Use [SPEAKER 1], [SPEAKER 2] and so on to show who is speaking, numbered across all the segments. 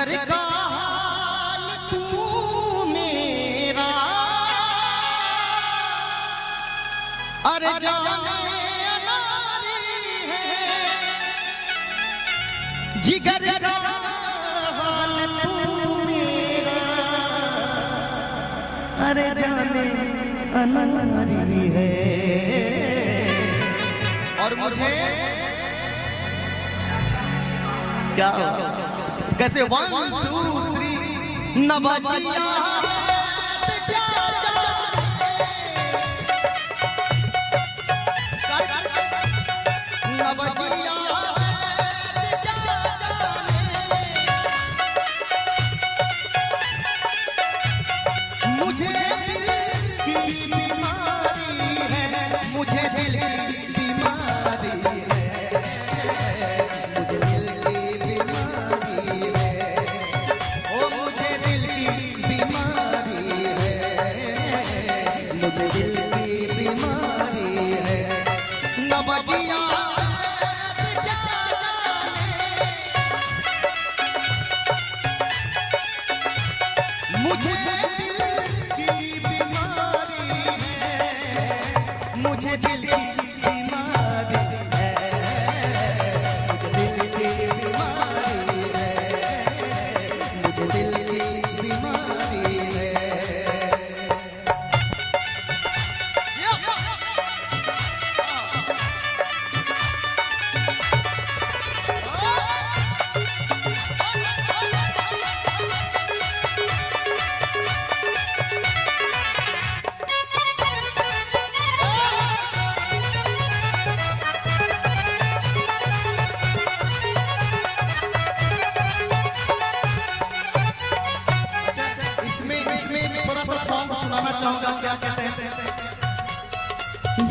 [SPEAKER 1] जिगर का हाल तू मेरा, अरे जाने अनारी है। जिगर का हाल तू मेरा, अरे जाने अनारी है। और मुझे क्या कैसे 1 2 3 नवाजिया मुझे दिल की बीमारी है, मुझे दिल की बीमारी है, मुझे दिल की बीमारी है, ओ मुझे दिल की बीमारी है, मुझे दिल की बीमारी है। नवाजिया मुझे दिल की बीमारी है, मुझे दिल की बीमारी है, मुझे दिल की बीमारी है, मुझे दिल की बीमारी है। इसमें थोड़ा सा सॉन्ग सुनाना चाहूंगा। क्या कहते हैं?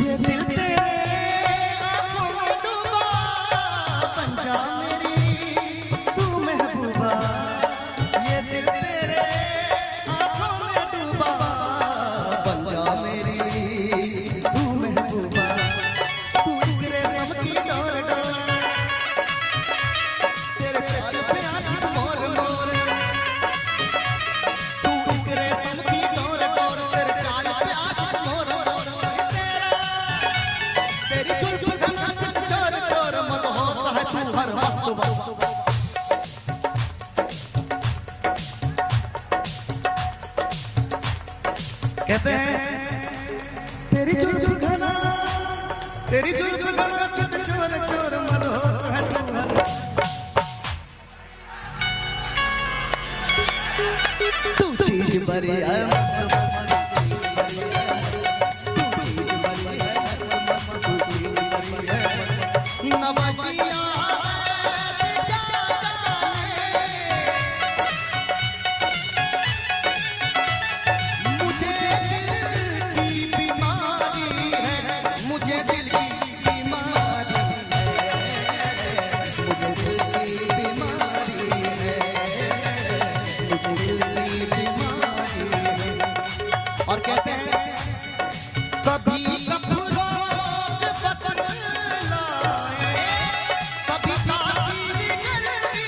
[SPEAKER 1] ये दिल तेरे आंखों में डूबा, बन जा मेरी तू महबूबा। ये दिल तेरे आंखों में डूबा, बन जा मेरी तू महबूबा। तू तेरे सब की डोर डोर, तेरे चाल पे आशिक मोर मोर। कहते हैं तेरी जुल्फ घना, तेरी जुल्फ घना चोर चोर मदहोश है तू चीज बड़ी है, नवाजिया मुझे दिल की बीमारी है, मुझे दिल की बीमारी है, मुझे दिल की बीमारी है। और कहते हैं कभी कपूरों के पत्थर लाए, कभी तासीर करती,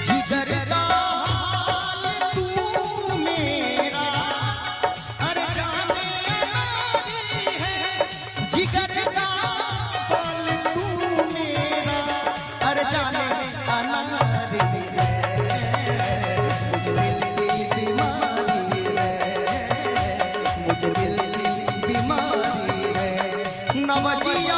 [SPEAKER 1] जिगर का हाल तू मेरा, अरे जाने अनारी है। जिगर का हाल तू मेरा, अरे जाने अनारी है, मुझे दिल की बीमारी है, मुझे दिल की बीमारी है। नवाजिया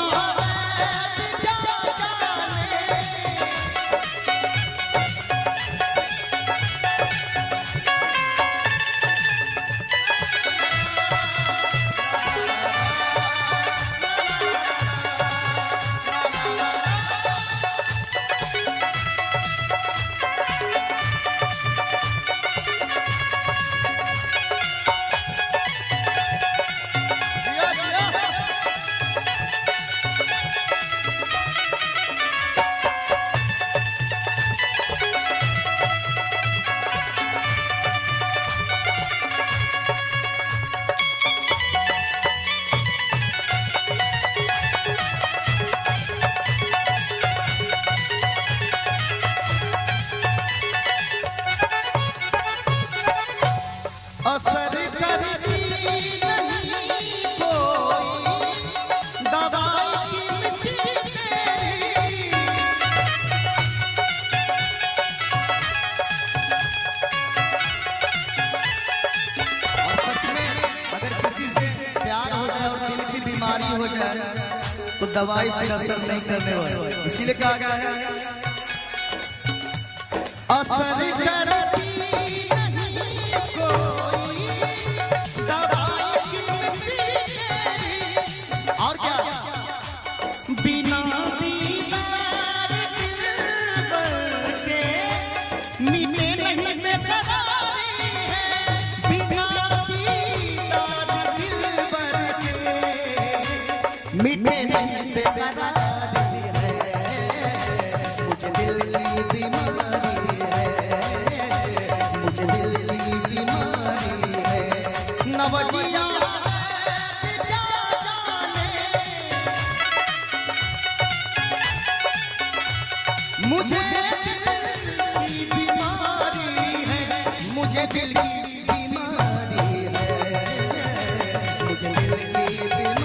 [SPEAKER 1] बीमारी हो जाए तो दवाई फिर असर नहीं करने वाली, इसीलिए कहा गया है असर करती नहीं कोई दवाई और क्या बिना दीदार दिलबर के मिटे नहीं बेकरारी है, बिना दीदार दिलबर के मिटे नहीं बेकरारी है, मुझे दिल की बीमारी है, मुझे दिल की बीमारी है। नवजिया मुझे दिल की बीमारी है, मुझे दिल की बीमारी है, मुझे दिल की बीमारी